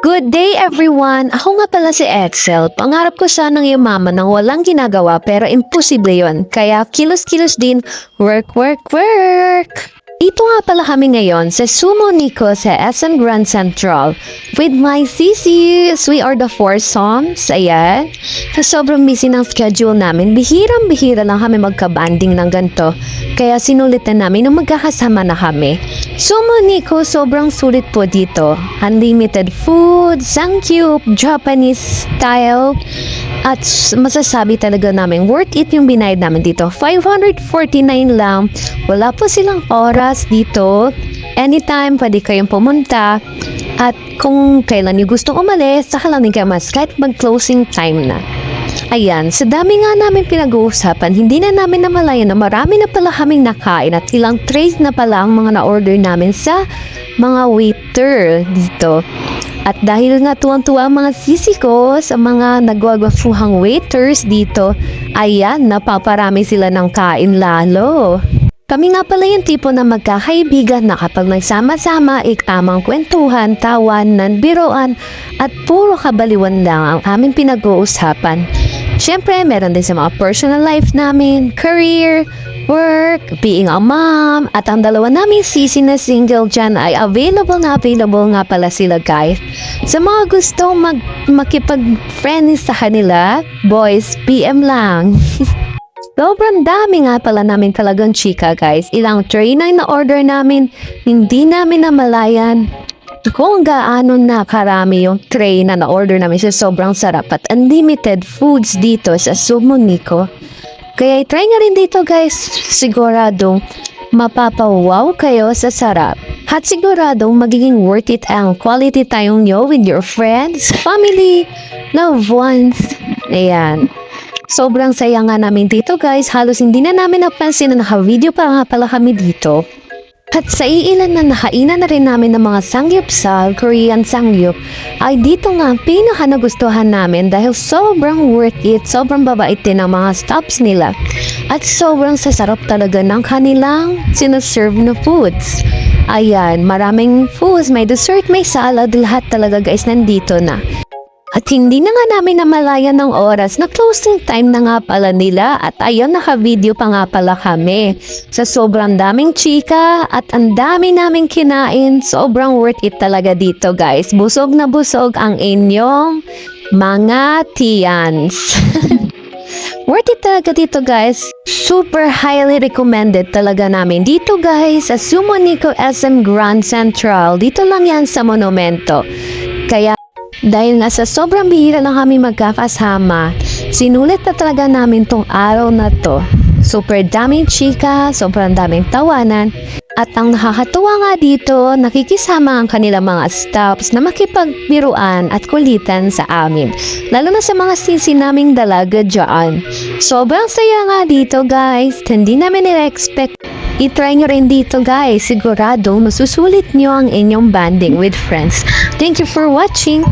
Good day everyone! Ako nga pala si Excel. Pangarap ko sanang yumaman ng walang ginagawa pero imposible yon. Kaya kilos-kilos din, work, work, work! Ito nga pala kami ngayon sa Sumo Nico sa SM Grand Central with my sisis. We are the four sons. Ayan. Sa sobrang busy ng schedule namin, bihirang-bihira lang kami magka-banding ng ganito. Kaya sinulitan namin na magkakasama na kami. Sumo Nico, sobrang sulit po dito. Unlimited food, sangyup, Japanese style. At masasabi talaga namin, worth it yung binayad namin dito. 549 lang. Wala po silang oras dito. Anytime, pwede kayong pumunta. At kung kailan nyo gustong umalis, saka lang din kayo mas kahit mag-closing time na. Ayan, sa dami nga namin pinag-uusapan, hindi na namin namalayan na marami na pala kaming nakain at ilang trays na pala ang mga na-order namin sa mga waiter dito. At dahil nga tuwang-tuwa ang mga sisi ko sa mga nagwagwafuhang waiters dito, ayan, napaparami sila ng kain lalo. Kami nga pala yung tipo na magkakaibigan na kapag nagsama-sama, tamang kwentuhan, tawanan, biroan, at puro kabaliwan lang ang aming pinag-uusapan. Siyempre, meron din sa mga personal life namin, career, work, being a mom, at ang dalawa naming sisi na single dyan ay available nga pala sila guys. Sa mga gustong makipag-friends sa kanila, boys, PM lang. Sobrang dami nga pala namin talagang chika guys. Ilang tray na order namin, hindi namin namalayan kung gaano na karami yung tray na na-order namin sa sobrang sarap at unlimited foods dito sa Sumo Nico. Kaya try nga rin dito guys, siguradong mapapawaw kayo sa sarap. At siguradong magiging worth it ang quality time nyo with your friends, family, loved ones. Ayan. Sobrang saya nga namin dito guys, halos hindi na namin napansin na naka-video pa nga pala kami dito. At sa iilan na nakainan na rin namin ng mga sangyupsal, Korean sangyup, ay dito nga pinaka nagustuhan namin dahil sobrang worth it, sobrang babait din ang mga stops nila. At sobrang sasarap talaga ng kanilang sinaserve na foods. Ayan, maraming foods, may dessert, may salad, lahat talaga guys nandito na. At hindi na nga namin namalayan ng oras na closing time na nga pala nila at ayun naka-video pa nga pala kami. Sa sobrang daming chika at ang dami naming kinain, sobrang worth it talaga dito guys. Busog na busog ang inyong mga tiyans. Worth it talaga dito guys. Super highly recommended talaga namin dito guys sa Sumo Nico SM Grand Central. Dito lang yan sa Monumento. Kaya dahil nga sa sobrang bihira na kami magkakasama, sinulit na talaga namin tong araw na to. Super daming chika, sobrang daming tawanan, at ang nakakatuwa nga dito, nakikisama ang kanilang mga staffs na makipagbiruan at kulitan sa amin. Lalo na sa mga sisi naming dalaga dyan. Sobrang saya nga dito guys, hindi namin nire-expect. I-try nyo rin dito guys, sigurado masusulit nyo ang inyong banding with friends. Thank you for watching!